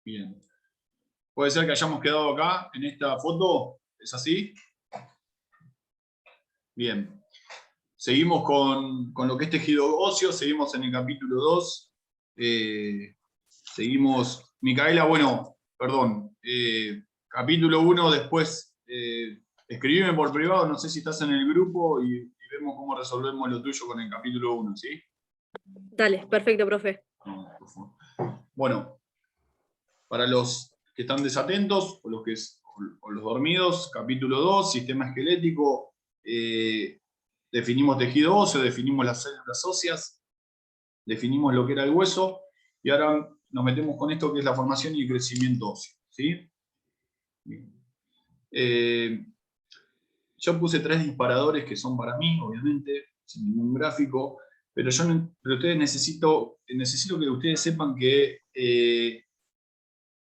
Bien. Puede ser que hayamos quedado acá, en esta foto. ¿Es así? Bien. Seguimos con lo que es tejido óseo, seguimos en el capítulo 2. Seguimos, Micaela, bueno, perdón, capítulo 1 después, escribime por privado, no sé si estás en el grupo y vemos cómo resolvemos lo tuyo con el capítulo 1, ¿sí? Dale, perfecto, profe. No, por favor. Bueno, para los que están desatentos o los dormidos, capítulo 2, sistema esquelético, definimos tejido óseo, definimos las células óseas, definimos lo que era el hueso, y ahora nos metemos con esto que es la formación y el crecimiento óseo, ¿sí? Bien. Yo puse 3 disparadores que son para mí, obviamente, sin ningún gráfico, pero ustedes necesito que ustedes sepan que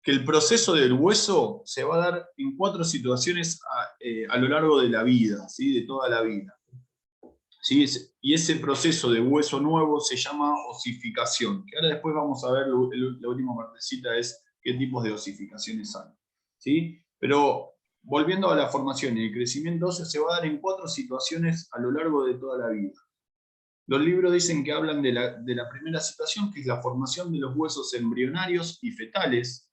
el proceso del hueso se va a dar en 4 situaciones a lo largo de la vida, ¿sí? De toda la vida. ¿Sí? Y ese proceso de hueso nuevo se llama osificación, que ahora después vamos a ver, la última partecita es qué tipos de osificaciones hay, ¿sí? Pero volviendo a la formación y el crecimiento óseo, se va a dar en 4 situaciones a lo largo de toda la vida. Los libros dicen que hablan de la primera situación, que es la formación de los huesos embrionarios y fetales,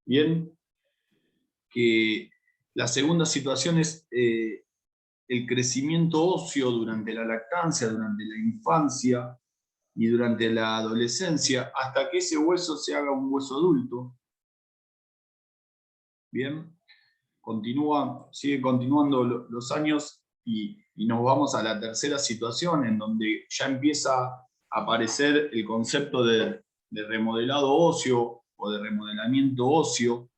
bien, que la segunda situación es el crecimiento óseo durante la lactancia, durante la infancia y durante la adolescencia, hasta que ese hueso se haga un hueso adulto. Bien, sigue continuando los años y nos vamos a la tercera situación, en donde ya empieza a aparecer el concepto de remodelado óseo o de remodelamiento óseo,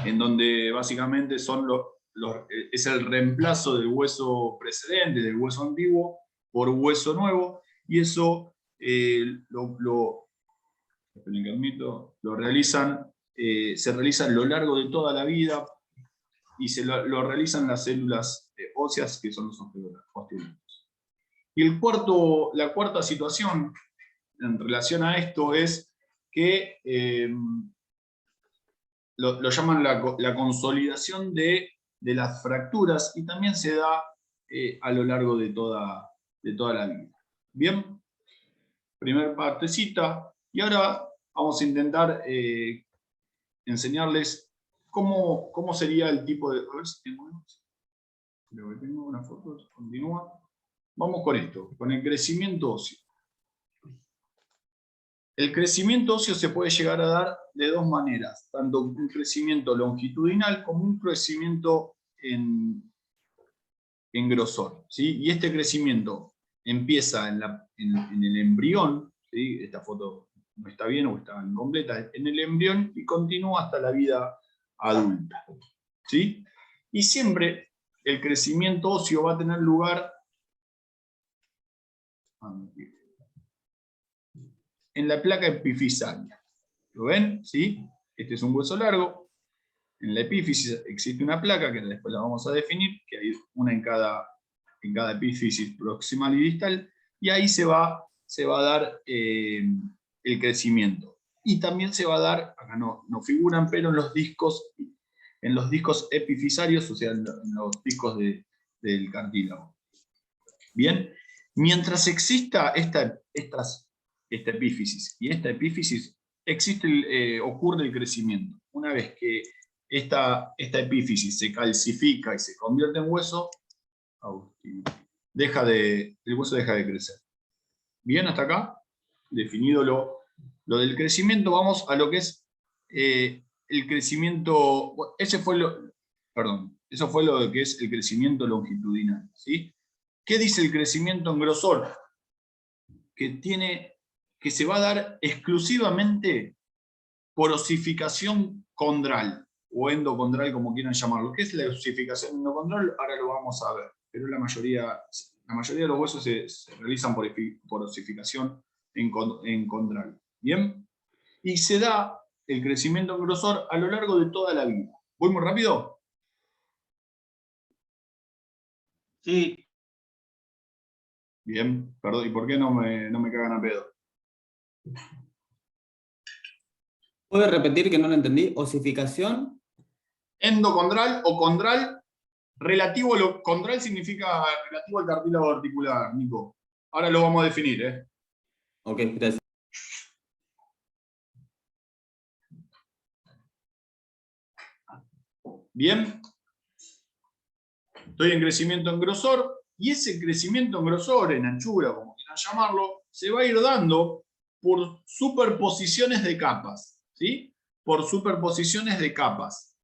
en donde básicamente es el reemplazo del hueso precedente, del hueso antiguo, por hueso nuevo, y eso lo realizan, se realiza a lo largo de toda la vida, y lo realizan las células óseas, que son los osteoblastos. Y la cuarta situación en relación a esto es que lo llaman la consolidación de las fracturas, y también se da a lo largo de toda la vida. Bien, primer partecita, y ahora vamos a intentar enseñarles cómo sería el tipo de... A ver si tengo una foto, continúa. Vamos con esto, con el crecimiento óseo. El crecimiento óseo se puede llegar a dar de 2 maneras, tanto un crecimiento longitudinal como un crecimiento en grosor, ¿sí? Y este crecimiento empieza en el embrión, ¿sí? Esta foto no está bien o está incompleta, en el embrión, y continúa hasta la vida adulta, ¿sí? Y siempre el crecimiento óseo va a tener lugar en la placa epifisaria. ¿Lo ven? ¿Sí? Este es un hueso largo. En la epífisis existe una placa, que después la vamos a definir, que hay una en cada epífisis proximal y distal, y ahí se va a dar el crecimiento. Y también se va a dar, acá no figuran, pero en los discos epifisarios, o sea, en los discos del cartílago. Bien, mientras exista esta epífisis y esta epífisis, ocurre el crecimiento. Una vez que esta epífisis se calcifica y se convierte en hueso, el hueso deja de crecer. Bien, hasta acá, definido lo del crecimiento, vamos a lo que es el crecimiento. Eso fue lo de que es el crecimiento longitudinal, ¿sí? ¿Qué dice el crecimiento en grosor? Que se va a dar exclusivamente por osificación condral, o endocondral, como quieran llamarlo. ¿Qué es la osificación endocondral? Ahora lo vamos a ver, pero la mayoría de los huesos se realizan por osificación en condral. ¿Bien? Y se da el crecimiento en grosor a lo largo de toda la vida. ¿Voy muy rápido? Sí. Bien, perdón, ¿y por qué no me cagan a pedo? ¿Puede repetir que no lo entendí? ¿Osificación? Endocondral o condral, condral significa relativo al cartílago articular, Nico. Ahora lo vamos a definir, ¿eh? Ok, gracias. Bien. Estoy en crecimiento en grosor, y ese crecimiento en grosor, en anchura, como quieran llamarlo, se va a ir dando por superposiciones de capas, ¿sí? Por superposiciones de capas.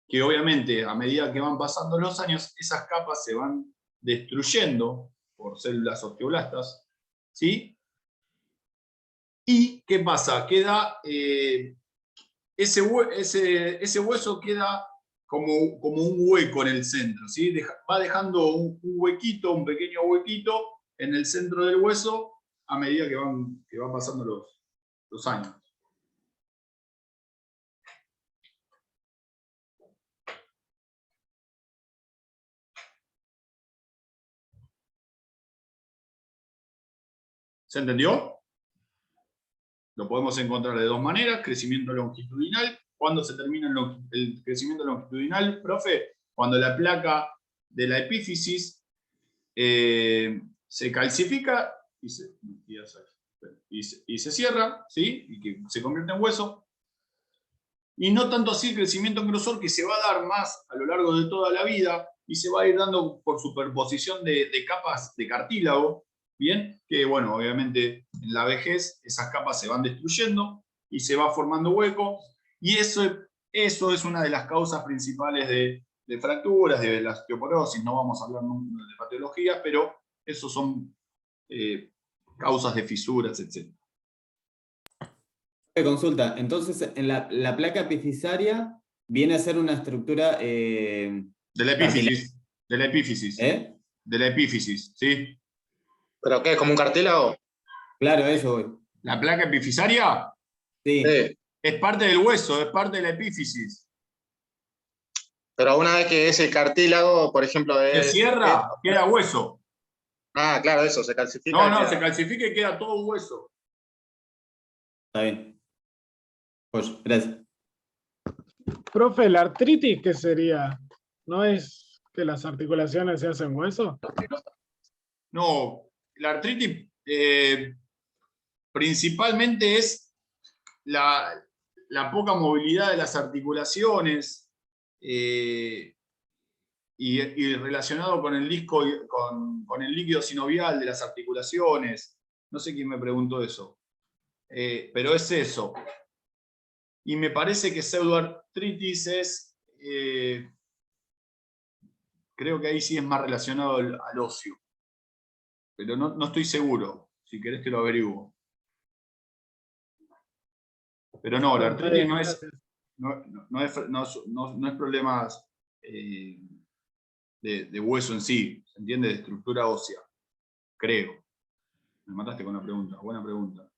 Que obviamente, a medida que van pasando los años, esas capas se van destruyendo por células osteoblastas, ¿sí? ¿Y qué pasa? Queda, ese hueso queda como un hueco en el centro, ¿sí? Va dejando un huequito, un pequeño huequito en el centro del hueso a medida que van pasando los años. ¿Se entendió? Lo podemos encontrar de dos maneras: crecimiento longitudinal. ¿Cuándo se termina el crecimiento longitudinal, profe? Cuando la placa de la epífisis se calcifica y se cierra, ¿sí? Y que se convierte en hueso. Y no tanto así el crecimiento en grosor, que se va a dar más a lo largo de toda la vida y se va a ir dando por superposición de capas de cartílago, ¿bien? Que bueno, obviamente en la vejez esas capas se van destruyendo y se va formando hueco, y eso es una de las causas principales de fracturas, de la osteoporosis. No vamos a hablar de patologías, pero esos son causas de fisuras, etc. Consulta, entonces en la placa epifisaria viene a ser una estructura De la epífisis. De la epífisis. ¿eh? De la epífisis, ¿sí? ¿Pero qué? ¿Como un cartílago? Claro, eso voy. La placa epifisaria Sí. Sí. es parte del hueso, es parte de la epífisis. Pero una vez que ese cartílago, por ejemplo, Se cierra, queda hueso. Ah, claro, eso, se calcifica. No, se calcifica y queda todo hueso. Está bien. Pues, gracias. Profe, la artritis, ¿qué sería? ¿No es que las articulaciones se hacen hueso? No, la artritis principalmente es la poca movilidad de las articulaciones, y relacionado con el disco, con el líquido sinovial de las articulaciones. No sé quién me preguntó eso, pero es eso. Y me parece que pseudoartritis es, creo que ahí sí es más relacionado al óseo, pero no estoy seguro. Si querés te lo averiguo. Pero no, la artritis no es problemas de hueso en sí, ¿se entiende? De estructura ósea, creo. Me mataste con la pregunta, buena pregunta.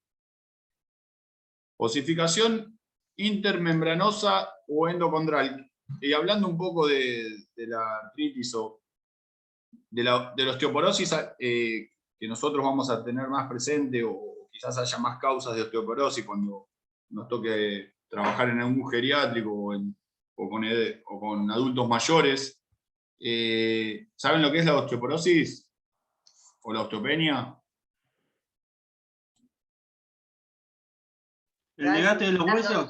Osificación intermembranosa o endocondral. Y hablando un poco de la artritis o de la osteoporosis, que nosotros vamos a tener más presente, o quizás haya más causas de osteoporosis cuando nos toque trabajar en algún geriátrico o con adultos mayores. ¿Saben lo que es la osteoporosis? ¿O la osteopenia? ¿El desgaste de los huesos?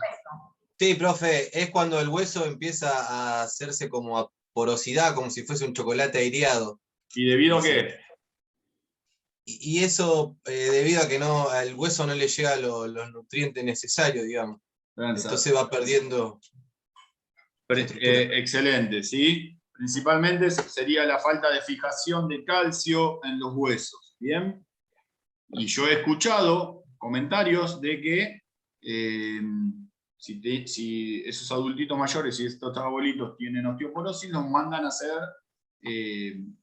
Sí, profe, es cuando el hueso empieza a hacerse como a porosidad, como si fuese un chocolate aireado. ¿Y debido a qué? Y eso debido a que al hueso no le llega los nutrientes necesarios, digamos. Entonces va perdiendo. Excelente, ¿sí? Principalmente sería la falta de fijación de calcio en los huesos, ¿bien? Y yo he escuchado comentarios de que si esos adultitos mayores y estos abuelitos tienen osteoporosis, los mandan a hacer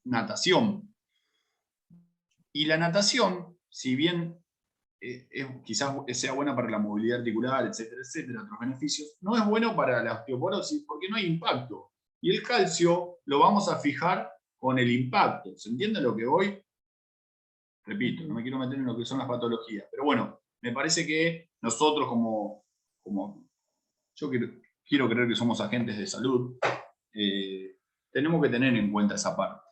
natación. Y la natación, si bien quizás sea buena para la movilidad articular, etcétera, otros beneficios, no es bueno para la osteoporosis porque no hay impacto. Y el calcio lo vamos a fijar con el impacto. ¿Se entiende lo que voy? Repito, no me quiero meter en lo que son las patologías, pero bueno, me parece que nosotros como como yo quiero creer que somos agentes de salud, tenemos que tener en cuenta esa parte.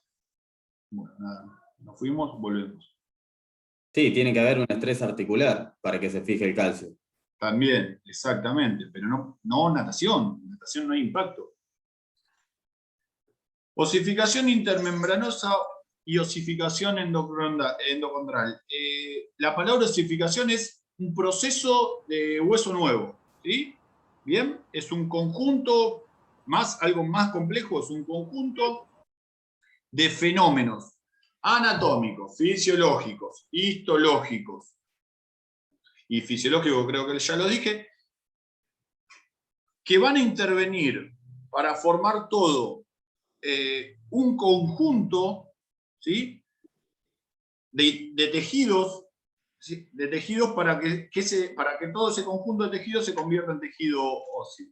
Bueno, nada, nos fuimos, volvemos. Sí, tiene que haber un estrés articular para que se fije el calcio. También, exactamente, pero no natación. En natación no hay impacto. Osificación intermembranosa y osificación endocondral. La palabra osificación es un proceso de hueso nuevo, ¿sí? Bien, es un conjunto, algo más complejo, es un conjunto de fenómenos anatómicos, fisiológicos, histológicos, y fisiológico creo que ya lo dije, que van a intervenir para formar todo un conjunto, ¿sí? de tejidos, ¿sí? De tejidos para que todo ese conjunto de tejidos se convierta en tejido óseo.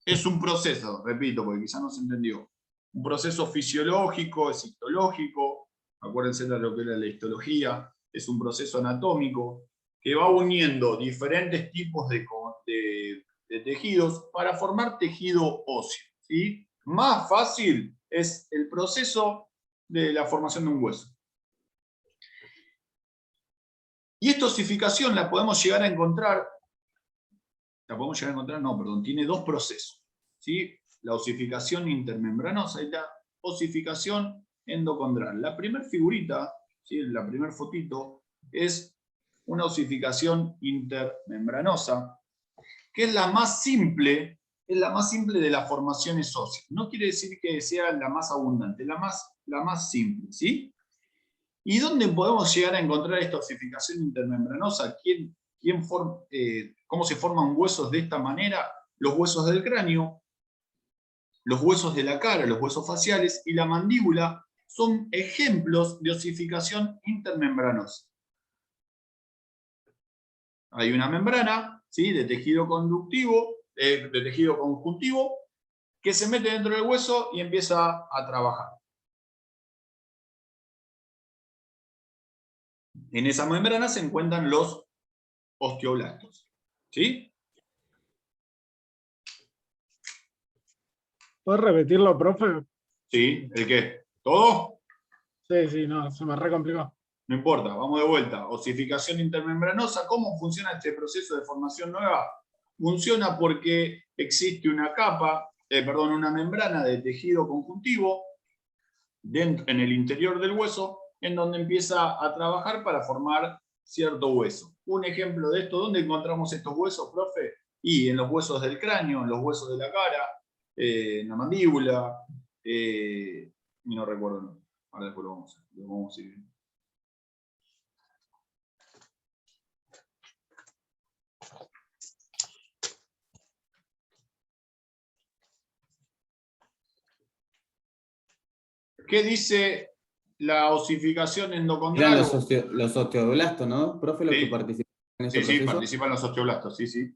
Es un proceso, repito, porque quizás no se entendió, un proceso fisiológico, es histológico, acuérdense de lo que era la histología, es un proceso anatómico que va uniendo diferentes tipos de tejidos para formar tejido óseo, ¿sí? Más fácil es el proceso de la formación de un hueso. Y esta osificación la podemos llegar a encontrar, tiene dos procesos, ¿sí? La osificación intermembranosa y la osificación endocondral. La primera figurita, ¿sí? La primera fotito, es una osificación intermembranosa, que es la más simple de las formaciones óseas. No quiere decir que sea la más abundante, la más simple, ¿sí? ¿Y dónde podemos llegar a encontrar esta osificación intermembranosa? ¿Cómo se forman huesos de esta manera? Los huesos del cráneo, los huesos de la cara, los huesos faciales y la mandíbula son ejemplos de osificación intermembranosa. Hay una membrana, ¿sí? de tejido conjuntivo, que se mete dentro del hueso y empieza a trabajar. En esa membrana se encuentran los osteoblastos. ¿Sí? ¿Puedes repetirlo, profe? ¿Sí? ¿El qué? ¿Todo? Sí, no, se me recomplicó. No importa, vamos de vuelta. Osificación intermembranosa, ¿cómo funciona este proceso de formación nueva? Funciona porque existe una una membrana de tejido conjuntivo en el interior del hueso, en donde empieza a trabajar para formar cierto hueso. Un ejemplo de esto, ¿dónde encontramos estos huesos, profe? Y en los huesos del cráneo, en los huesos de la cara, en la mandíbula, y no recuerdo el nombre. Ahora después lo vamos a ir viendo. ¿Qué dice la osificación endocondral? Eran los osteoblastos, ¿no, profe, los que Sí, participan en este sí, proceso? participan los osteoblastos, sí, sí.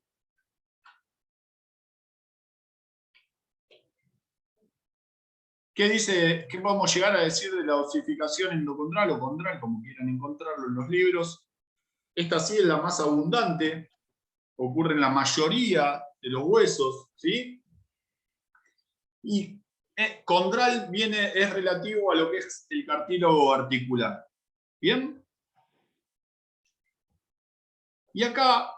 ¿Qué podemos llegar a decir de la osificación endocondral o condral, como quieran encontrarlo en los libros? Esta sí es la más abundante, ocurre en la mayoría de los huesos, ¿sí? Y condral es relativo a lo que es el cartílago articular. ¿Bien? Y acá,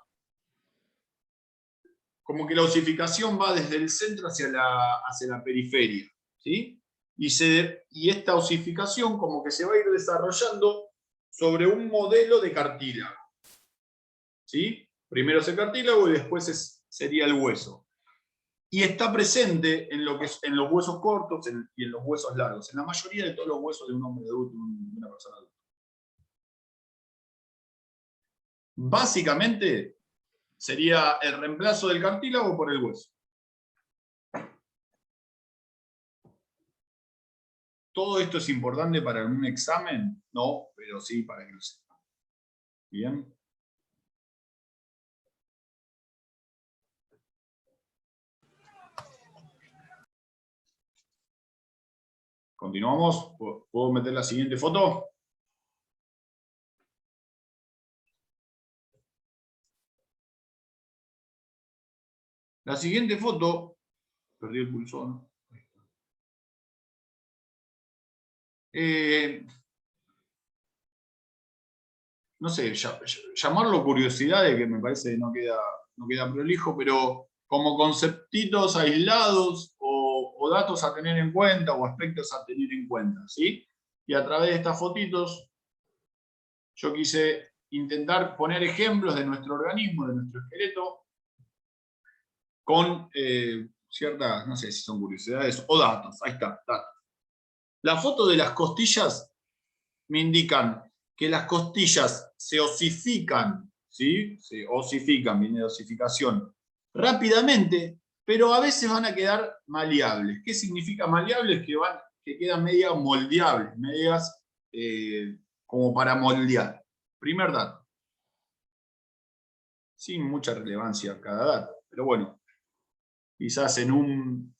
como que la osificación va desde el centro hacia la periferia, ¿sí? Y esta osificación como que se va a ir desarrollando sobre un modelo de cartílago, ¿sí? Primero es el cartílago y después sería el hueso. Y está presente en los huesos cortos y en los huesos largos, en la mayoría de todos los huesos de un hombre adulto, de una persona adulta. Básicamente sería el reemplazo del cartílago por el hueso. ¿Todo esto es importante para un examen? No, pero sí para que lo sepan. Bien. Continuamos. ¿Puedo meter la siguiente foto? La siguiente foto, perdí el pulsón. No sé, llamarlo curiosidades, que me parece que no queda prolijo, pero como conceptitos aislados o datos a tener en cuenta o aspectos a tener en cuenta, ¿sí? Y a través de estas fotitos yo quise intentar poner ejemplos de nuestro organismo, de nuestro esqueleto, con ciertas, no sé si son curiosidades o datos. Ahí está, datos. La foto de las costillas me indican que las costillas se osifican, ¿sí? Se osifican, viene de osificación, rápidamente, pero a veces van a quedar maleables. ¿Qué significa maleables? Que quedan medias moldeables, medias como para moldear. Primer dato. Sin mucha relevancia cada dato, pero bueno, quizás en un...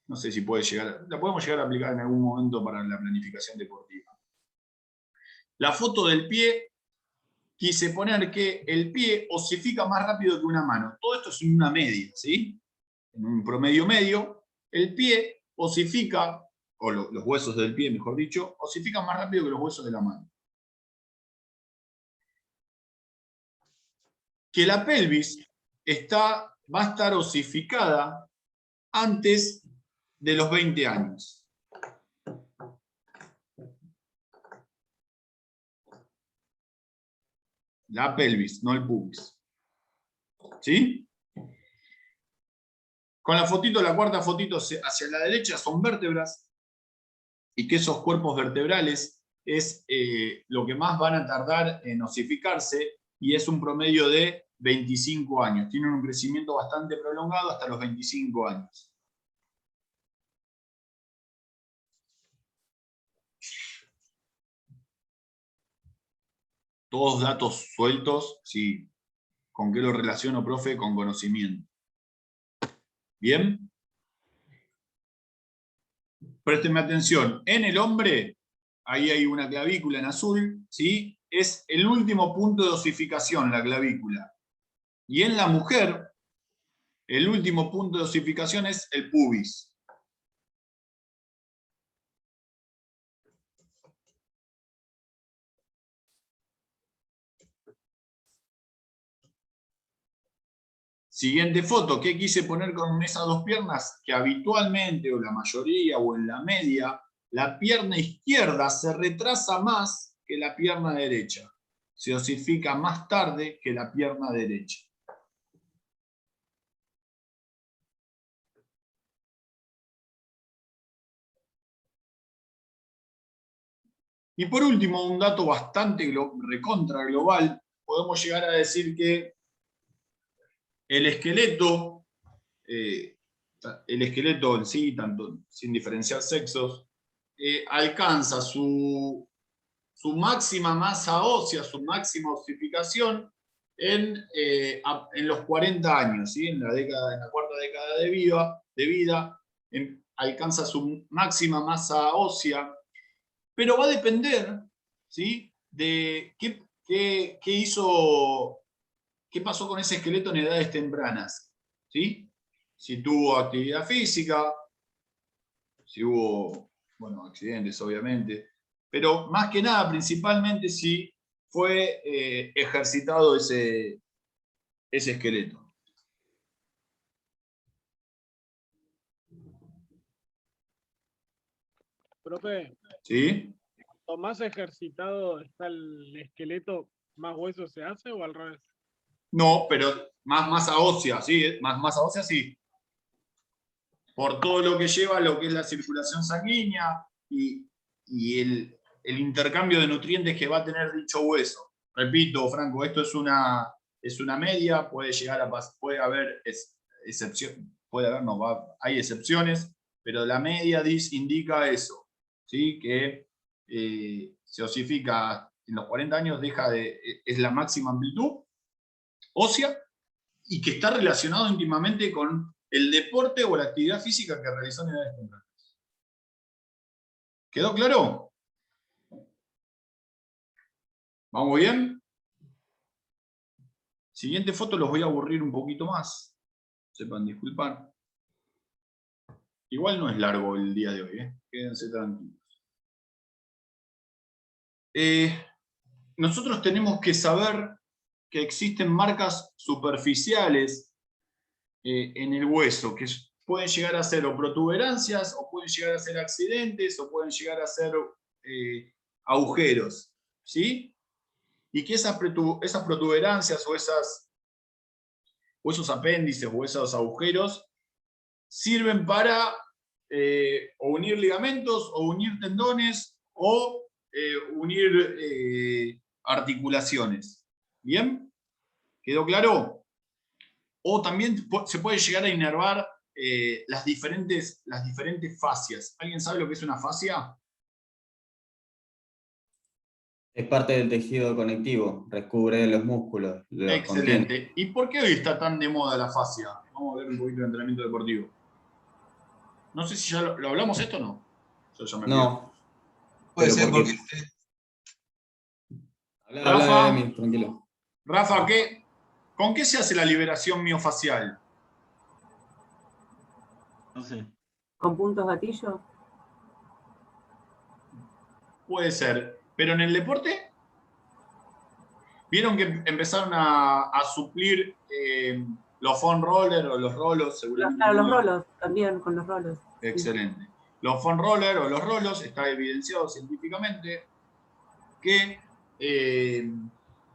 no sé si la podemos llegar a aplicar en algún momento para la planificación deportiva. La foto del pie, quise poner que el pie osifica más rápido que una mano. Todo esto es en una media, ¿sí? En un promedio medio, el pie osifica, o los huesos del pie, mejor dicho, osifican más rápido que los huesos de la mano. Que la pelvis va a estar osificada antes de los 20 años. La pelvis, no el pubis. ¿Sí? Con la fotito, la cuarta fotito hacia la derecha son vértebras, y que esos cuerpos vertebrales es lo que más van a tardar en osificarse, y es un promedio de 25 años. Tienen un crecimiento bastante prolongado hasta los 25 años. Todos datos sueltos, sí. ¿Con qué lo relaciono, profe? Con conocimiento. ¿Bien? Préstenme atención. En el hombre, ahí hay una clavícula en azul, ¿sí? Es el último punto de osificación, la clavícula. Y en la mujer, el último punto de osificación es el pubis. Siguiente foto, ¿qué quise poner con esas dos piernas? Que habitualmente, o la mayoría, o en la media, la pierna izquierda se retrasa más que la pierna derecha. Se osifica más tarde que la pierna derecha. Y por último, un dato bastante recontra global, podemos llegar a decir que el esqueleto en sí, tanto sin diferenciar sexos, alcanza su máxima masa ósea, su máxima osificación en los 40 años, ¿sí? En la cuarta década de vida alcanza su máxima masa ósea, pero va a depender, ¿sí? De qué pasó con ese esqueleto en edades tempranas, ¿sí? Si tuvo actividad física, si hubo, bueno, accidentes, obviamente, pero más que nada, principalmente, si fue ejercitado ese esqueleto. Profe, ¿Sí? ¿cuanto más ejercitado está el esqueleto, más hueso se hace o al revés? No, pero más masa ósea, ¿sí? Más masa ósea, sí. Por todo lo que lleva lo que es la circulación sanguínea y el intercambio de nutrientes que va a tener dicho hueso. Repito, Franco, esto es una media, puede haber excepciones, hay excepciones, pero la media indica eso, ¿sí? Que se osifica en los 40 años, es la máxima amplitud ósea, y que está relacionado íntimamente con el deporte o la actividad física que realizó en edades tempranas. ¿Quedó claro? ¿Vamos bien? Siguiente foto, los voy a aburrir un poquito más. sepan disculpar. Igual no es largo el día de hoy, quédense tranquilos. Nosotros tenemos que saber que existen marcas superficiales en el hueso, que pueden llegar a ser o protuberancias, o pueden llegar a ser accidentes, o pueden llegar a ser agujeros, ¿sí? Y que esas protuberancias o esos apéndices o esos agujeros sirven para o unir ligamentos, o unir tendones, o unir articulaciones. ¿Bien? ¿Quedó claro? O también se puede llegar a inervar las diferentes fascias. ¿Alguien sabe lo que es una fascia? Es parte del tejido conectivo, recubre los músculos. Los Excelente. contiene. ¿Y por qué hoy está tan de moda la fascia? Vamos a ver un poquito de entrenamiento deportivo. No sé si ya lo hablamos esto o no. Yo ya me pierdo. No. Puede Pero ser porque- porque Habla, Emi, tranquilo. Rafa, ¿con qué se hace la liberación miofacial? No sé. ¿Con puntos gatillo? Puede ser. ¿Pero en el deporte? ¿Vieron que empezaron a suplir los foam roller o los rolos? Seguramente. Claro, los rolos, también con los rolos. Excelente. Los foam roller o los rolos, está evidenciado científicamente que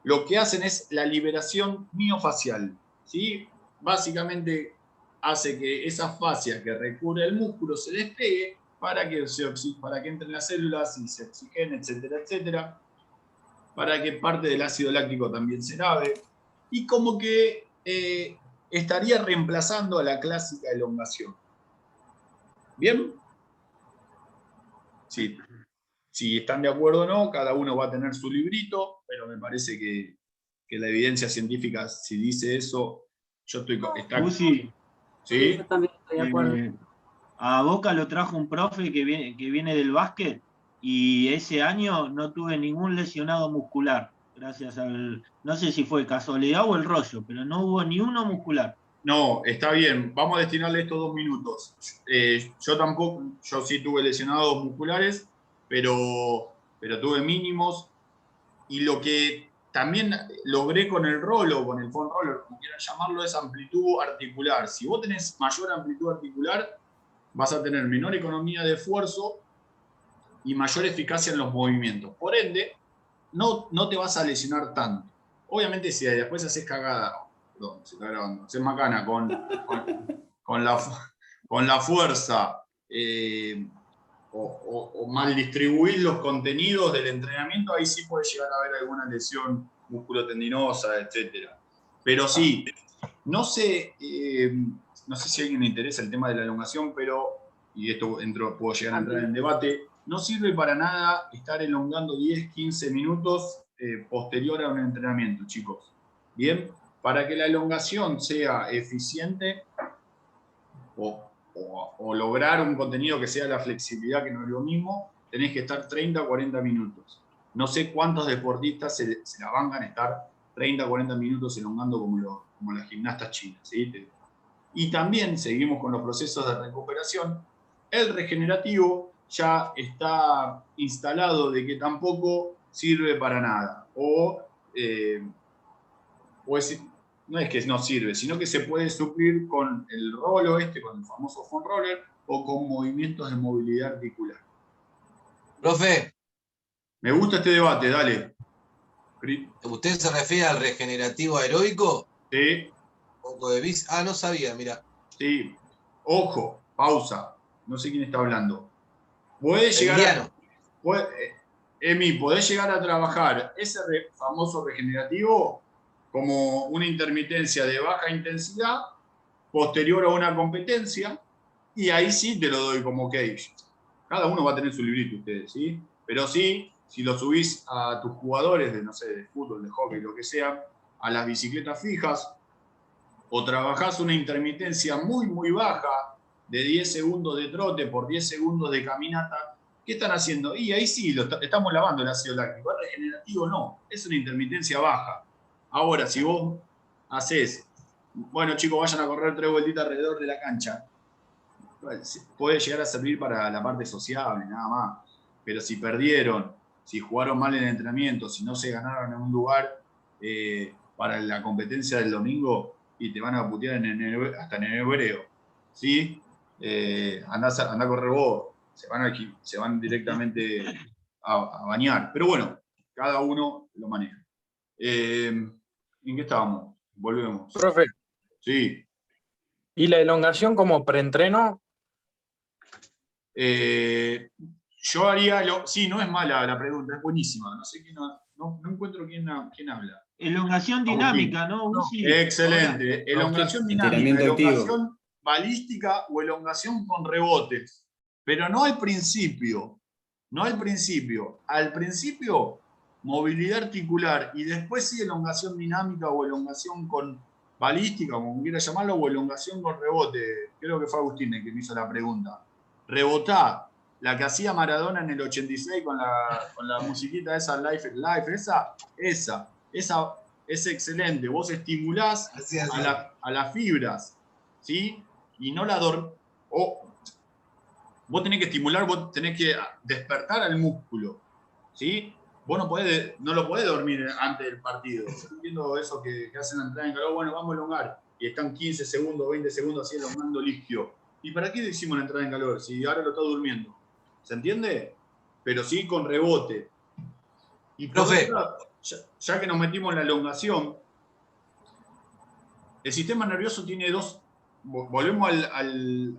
lo que hacen es la liberación miofacial, ¿sí? Básicamente hace que esa fascia que recubre el músculo se despegue para que entren las células y se oxigene, etcétera, etcétera, para que parte del ácido láctico también se lave, y como que estaría reemplazando a la clásica elongación. ¿Bien? Sí. Si están de acuerdo o no, cada uno va a tener su librito, pero me parece que la evidencia científica, si dice eso, yo estoy... Uzi, ¿Sí? Yo también estoy de acuerdo. a Boca lo trajo un profe que viene del básquet y ese año no tuve ningún lesionado muscular, gracias al... No sé si fue casualidad o el rollo, pero no hubo ni uno muscular. No, está bien, vamos a destinarle estos 2 minutos. Yo sí tuve lesionados musculares, pero tuve mínimos, y lo que también logré con el rolo, con el foam roller, como quieran llamarlo, es amplitud articular. Si vos tenés mayor amplitud articular, vas a tener menor economía de esfuerzo y mayor eficacia en los movimientos. Por ende, no te vas a lesionar tanto. Obviamente, si después haces cagada, perdón, se está grabando, haces macana con la fuerza, o mal distribuir los contenidos del entrenamiento, ahí sí puede llegar a haber alguna lesión musculotendinosa, etc. Pero sí, no sé si a alguien le interesa el tema de la elongación, pero, y esto puedo llegar a entrar en debate, no sirve para nada estar elongando 10, 15 minutos posterior a un entrenamiento, chicos. Bien, para que la elongación sea eficiente o lograr un contenido que sea la flexibilidad, que no es lo mismo, tenés que estar 30 o 40 minutos. No sé cuántos deportistas se la bancan estar 30 o 40 minutos elongando como las gimnastas chinas, ¿sí? Y también seguimos con los procesos de recuperación. El regenerativo ya está instalado de que tampoco sirve para nada. No es que no sirve, sino que se puede suplir con el rolo con el famoso foam roller, o con movimientos de movilidad articular. profe, Me gusta este debate, dale. ¿usted se refiere al regenerativo aeróbico? Sí, Un poco de bis. Ah, no sabía, mira. sí. Ojo, pausa. No sé quién está hablando. Podés llegar podés llegar a trabajar ese famoso regenerativo como una intermitencia de baja intensidad posterior a una competencia, y ahí sí te lo doy como case. Cada uno va a tener su librito, ustedes, ¿sí? Pero sí, si lo subís a tus jugadores de, no sé, de fútbol, de hockey, lo que sea, a las bicicletas fijas, o trabajás una intermitencia muy, muy baja de 10 segundos de trote por 10 segundos de caminata, ¿qué están haciendo? Y ahí sí, estamos lavando el ácido láctico. ¿Es regenerativo? No, es una intermitencia baja. Ahora, si vos haces bueno, chicos, vayan a correr 3 vueltitas alrededor de la cancha. Puede llegar a servir para la parte sociable, nada más. Pero si perdieron, si jugaron mal en el entrenamiento, si no se ganaron en un lugar para la competencia del domingo, y te van a putear hasta en el hebreo, ¿sí? Andá a correr vos, se van directamente a bañar. Pero bueno, cada uno lo maneja. ¿En qué estábamos? Volvemos. Profe, Sí. ¿y la elongación como preentreno? Yo haría sí, no es mala la pregunta, es buenísima. No sé no encuentro quién habla. Elongación dinámica, ¿no? Sí. Excelente. Elongación dinámica, Estiramiento activo. elongación balística o elongación con rebotes. Pero no al principio. No al principio. Al principio, movilidad articular y después sí elongación dinámica o elongación con balística, como quiera llamarlo, o elongación con rebote. Creo que fue Agustín el que me hizo la pregunta. Rebotá, la que hacía Maradona en el 86 con la musiquita esa, Life, esa es excelente. Vos estimulás a las fibras, ¿sí? Y no la vos tenés que estimular, vos tenés que despertar al músculo, ¿sí? Vos no lo podés dormir antes del partido. Yo entiendo eso que hacen la entrada en calor, bueno, vamos a elongar, y están 15 segundos, 20 segundos así elongando líquido. ¿Y para qué hicimos la entrada en calor? Si ahora lo está durmiendo. ¿Se entiende? Pero sí con rebote. Y Profe. Ya que nos metimos en la elongación, el sistema nervioso tiene dos. Volvemos al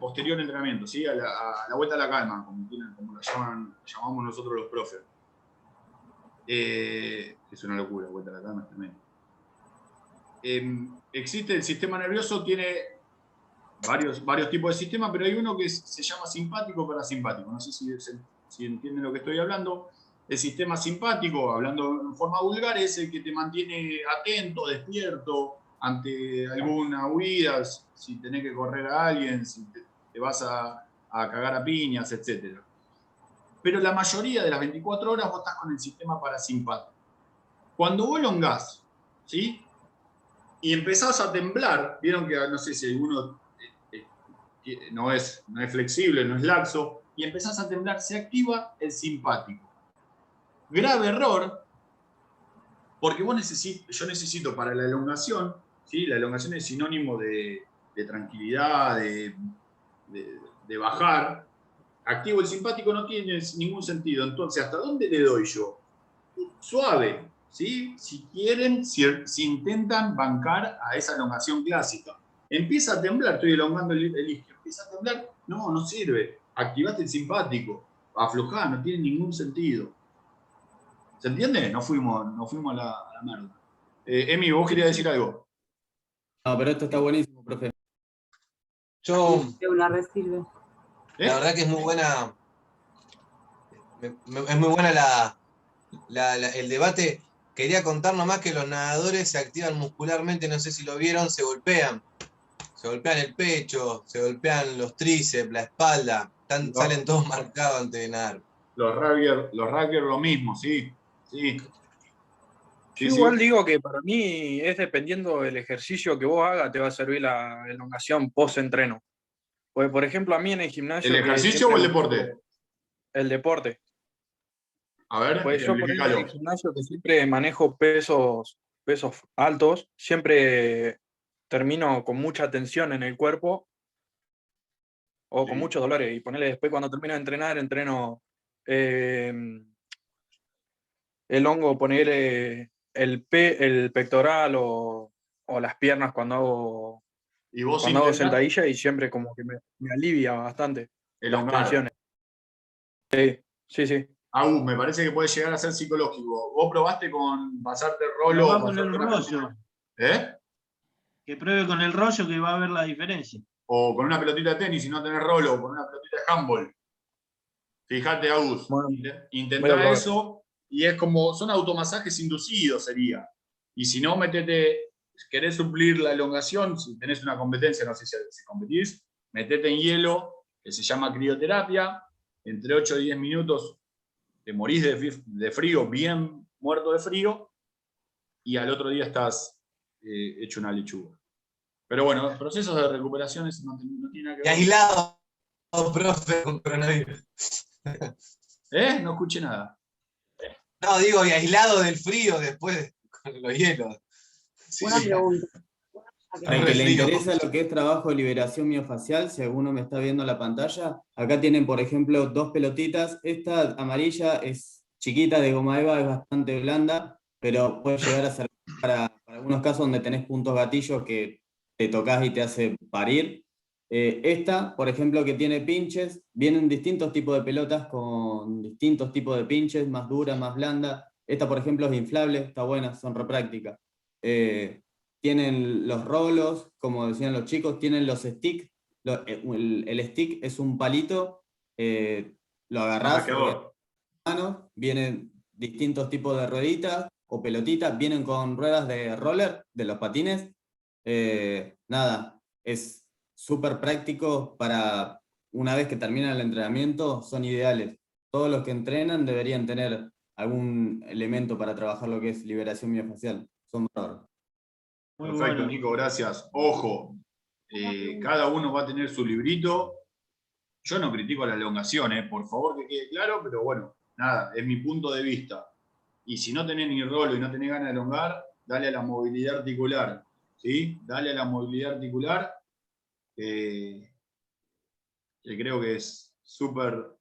posterior entrenamiento, ¿sí? A la vuelta a la calma, como la llamamos nosotros los profes. Es una locura, vuelta a la calma es tremendo. Existe el sistema nervioso, tiene varios tipos de sistemas, pero hay uno que se llama simpático o parasimpático. No sé si entienden lo que estoy hablando. El sistema simpático, hablando en forma vulgar, es el que te mantiene atento, despierto ante alguna huida, si tenés que correr a alguien, si te vas a cagar a piñas, etc. Pero la mayoría de las 24 horas vos estás con el sistema parasimpático. Cuando vos elongás, ¿sí? Y empezás a temblar, vieron que no sé si alguno no es flexible, no es laxo, y empezás a temblar, se activa el simpático. Grave error, porque yo necesito para la elongación, ¿sí? La elongación es sinónimo de tranquilidad, de bajar. Activo el simpático no tiene ningún sentido. Entonces, ¿hasta dónde le doy yo? Suave, ¿sí? Si quieren, si intentan bancar a esa elongación clásica. Empieza a temblar, estoy elongando el isquio, empieza a temblar, no sirve. Activaste el simpático, aflojá, no tiene ningún sentido. ¿Se entiende? No fuimos a la merda. Emi, vos querías decir algo. No, pero esto está buenísimo, profe. Una red sirve. La verdad que es muy buena. Es muy buena el debate. Quería contar nomás que los nadadores se activan muscularmente, no sé si lo vieron, se golpean. Se golpean el pecho, se golpean los tríceps, la espalda. Salen todos marcados antes de nadar. Los rugbyers lo mismo, sí. Yo igual digo que para mí es dependiendo del ejercicio que vos hagas, te va a servir la elongación post-entreno. Porque, por ejemplo, a mí en el gimnasio... ¿El ejercicio o el deporte? El deporte. A ver, pues yo por ejemplo, en el gimnasio que siempre manejo pesos altos, siempre termino con mucha tensión en el cuerpo o con muchos dolores. Y ponerle después cuando termino de entrenar, entreno el hongo, poner el pectoral o las piernas cuando hago sentadilla, y siempre como que me alivia bastante las tensiones. Sí. Me parece que puede llegar a ser psicológico. ¿Vos probaste con pasarte rolo? Va con el rollo. ¿Eh? Que pruebe con el rollo, que va a ver la diferencia. O con una pelotita de tenis, si no tenés rolo, o con una pelotita de handball. Fíjate, Agus. Bueno, intentá eso, y es como, son automasajes inducidos, sería. Y si no, querés suplir la elongación, si tenés una competencia, no sé si competís, metete en hielo, que se llama crioterapia, entre 8 y 10 minutos te morís de frío, bien muerto de frío, y al otro día estás hecho una lechuga. Pero bueno, procesos de recuperación eso no tiene nada que Y ver. aislado, profe, con coronavirus. No escuché nada. No, digo, y aislado del frío después con los hielos. Sí, Una sí. pregunta. Para el que le Resfrío. interesa lo que es trabajo de liberación miofacial, si alguno me está viendo la pantalla, acá tienen, por ejemplo, 2 pelotitas. Esta amarilla es chiquita, de goma eva, es bastante blanda, pero puede llegar a ser para algunos casos donde tenés puntos gatillos que te tocas y te hace parir. Esta, por ejemplo, que tiene pinches, vienen distintos tipos de pelotas con distintos tipos de pinches, más dura, más blanda. Esta, por ejemplo, es inflable, está buena, son reprácticas. Tienen los rolos, como decían los chicos, tienen los sticks. El stick es un palito, lo agarrás, Marcador. mano, vienen distintos tipos de rueditas o pelotitas, vienen con ruedas de roller, de los patines. Nada, es súper práctico para una vez que terminan el entrenamiento, son ideales. Todos los que entrenan deberían tener algún elemento para trabajar lo que es liberación miofacial. Son bárbaros. Muy Perfecto, bueno. Nico, gracias. Ojo, cada uno va a tener su librito. Yo no critico la elongación, por favor que quede claro, pero bueno, nada, es mi punto de vista. Y si no tenés ni rolo y no tenés ganas de elongar, dale a la movilidad articular, ¿sí? Dale a la movilidad articular, que creo que es súper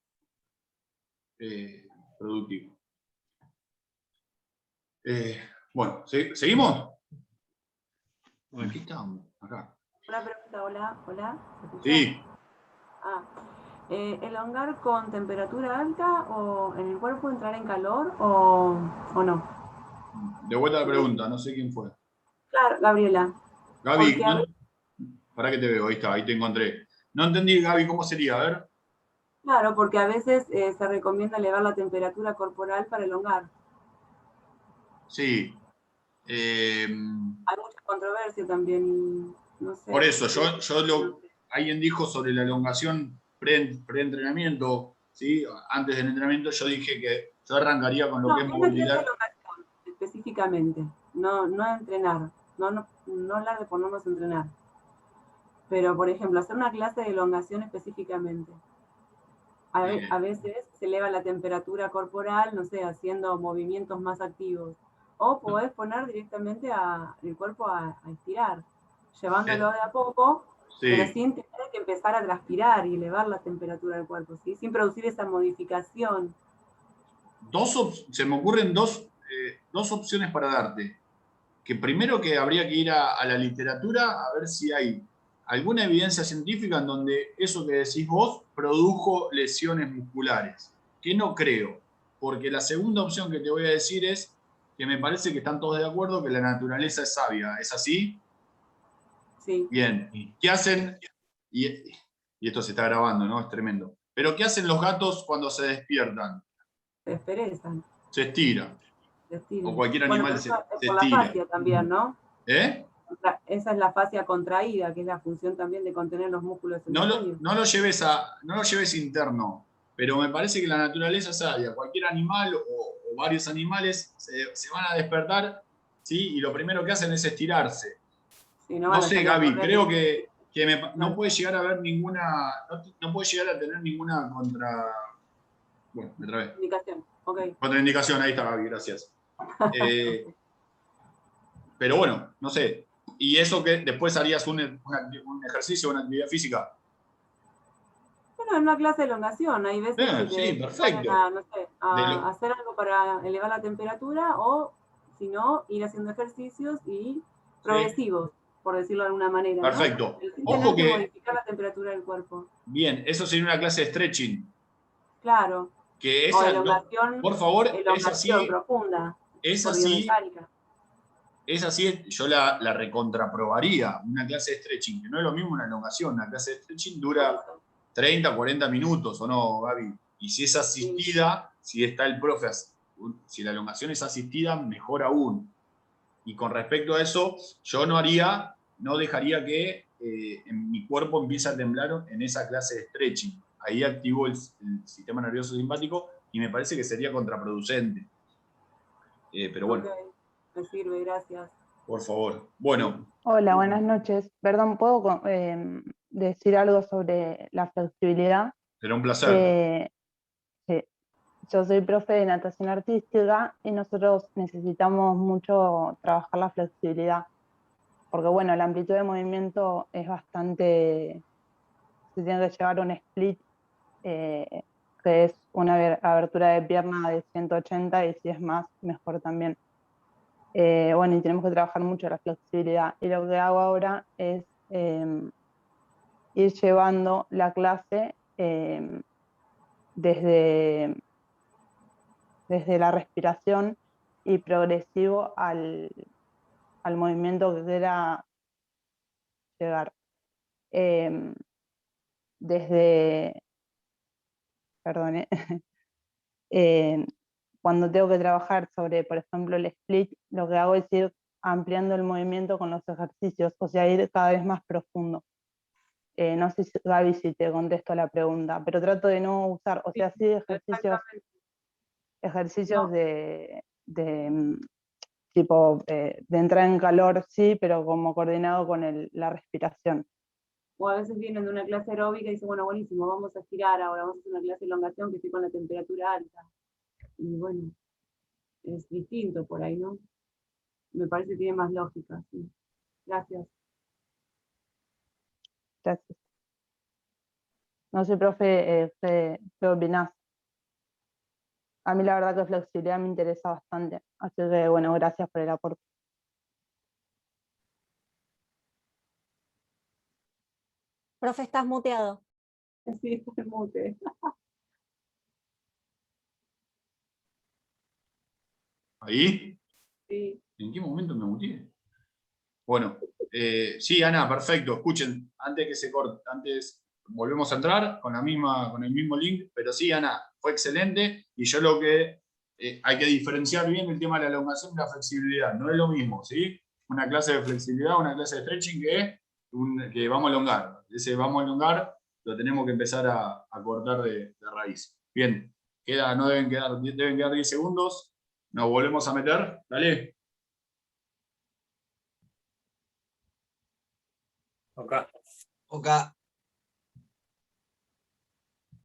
productivo. Bueno, ¿seguimos? Bueno. Aquí estamos, acá. Una pregunta, hola. ¿Se escucha? Sí. ¿Elongar con temperatura alta o en el cuerpo entrar en calor o no? De vuelta a la pregunta, no sé quién fue. Claro, Gabriela. Gaby, Porque ¿para qué te veo? Ahí está, ahí te encontré. No entendí, Gaby, ¿cómo sería? A ver. Claro, porque a veces se recomienda elevar la temperatura corporal para elongar. Sí. Hay mucha controversia también, no sé. Por eso, alguien dijo sobre la elongación pre-entrenamiento, ¿sí? Antes del entrenamiento, yo dije que yo arrancaría con lo que es movilidad. Elongación, específicamente, no entrenar, no hablar de ponernos a entrenar. Pero, por ejemplo, hacer una clase de elongación específicamente. A veces se eleva la temperatura corporal, no sé, haciendo movimientos más activos. O podés poner directamente el cuerpo a estirar, llevándolo de a poco, Sí. pero sin tener que empezar a transpirar y elevar la temperatura del cuerpo, ¿sí? Sin producir esa modificación. Se me ocurren dos opciones para darte. Que primero que habría que ir a la literatura a ver si hay alguna evidencia científica en donde eso que decís vos produjo lesiones musculares. Que no creo, porque la segunda opción que te voy a decir es que me parece que están todos de acuerdo que la naturaleza es sabia. ¿Es así? Sí. Bien. ¿Qué hacen? Y esto se está grabando, ¿no? Es tremendo. Pero ¿qué hacen los gatos cuando se despiertan? Se desperezan. Se estiran. O cualquier animal se por estira. la fascia también, ¿no? ¿Eh? Esa es la fascia contraída, que es la función también de contener los músculos No endotelios. lo lleves interno, pero me parece que la naturaleza es sabia. Cualquier animal o varios animales se van a despertar, ¿sí? Y lo primero que hacen es estirarse. Sí, no sé, Gaby, creo que no puede llegar a haber no puede llegar a tener ninguna Bueno, me trabé. Indicación, ok. Contraindicación, ahí está, Gaby, gracias. Pero bueno, no sé. ¿Y eso que después harías un ejercicio, una actividad física? Bueno, en una clase de elongación, hay veces que sí, perfecto. a hacer algo para elevar la temperatura o, si no, ir haciendo ejercicios y progresivos, por decirlo de alguna manera. Perfecto. ¿No? Sin Ojo tener que que modificar la temperatura del cuerpo. Bien, eso sería una clase de stretching. Claro. Que o esa, elongación, por favor, elongación profunda. Es así, yo la recontraprobaría. Una clase de stretching, que no es lo mismo una elongación. Una clase de stretching dura 30, 40 minutos, ¿o no, Gaby? Y si es asistida, si está el profe, si la elongación es asistida, mejor aún. Y con respecto a eso, yo no dejaría que en mi cuerpo empiece a temblar en esa clase de stretching. Ahí activo el sistema nervioso simpático y me parece que sería contraproducente. Pero bueno. Okay. Me sirve, gracias. Por favor. Bueno, Hola, buenas noches. Perdón, ¿puedo decir algo sobre la flexibilidad? será un placer. Sí. Yo soy profe de natación artística y nosotros necesitamos mucho trabajar la flexibilidad, porque bueno, la amplitud de movimiento es bastante, se tiene que llevar un split, que es una abertura de pierna de 180 y si es más, mejor también. Bueno, y tenemos que trabajar mucho la flexibilidad. Y lo que hago ahora es ir llevando la clase desde la respiración y progresivo al movimiento que quiera llegar. Perdón, cuando tengo que trabajar sobre, por ejemplo, el split, lo que hago es ir ampliando el movimiento con los ejercicios, o sea, ir cada vez más profundo. No sé, Gaby, si te contesto la pregunta, pero trato de no usar, o sea, sí ejercicios de tipo de entrar en calor, sí, pero como coordinado con la respiración. O a veces vienen de una clase aeróbica y dicen, bueno, buenísimo, vamos a estirar ahora, vamos a hacer una clase de elongación que esté con la temperatura alta. Y bueno, es distinto por ahí, ¿no? Me parece que tiene más lógica, sí. Gracias. Gracias. No sé, profe, ¿qué opinás? A mí la verdad que flexibilidad me interesa bastante, así que bueno, gracias por el aporte. Profe, estás muteado. Sí, está en mute. ¿Ahí? Sí. ¿En qué momento me muteé? Bueno, sí, Ana, perfecto. Escuchen, antes que se corte, antes volvemos a entrar con el mismo link, pero sí, Ana, fue excelente y yo lo que hay que diferenciar bien el tema de la elongación y la flexibilidad. No es lo mismo, ¿sí? Una clase de flexibilidad, una clase de stretching que vamos a elongar. Ese vamos a elongar lo tenemos que empezar a cortar de raíz. Bien, deben quedar 10 segundos. Nos volvemos a meter. Dale. Ok.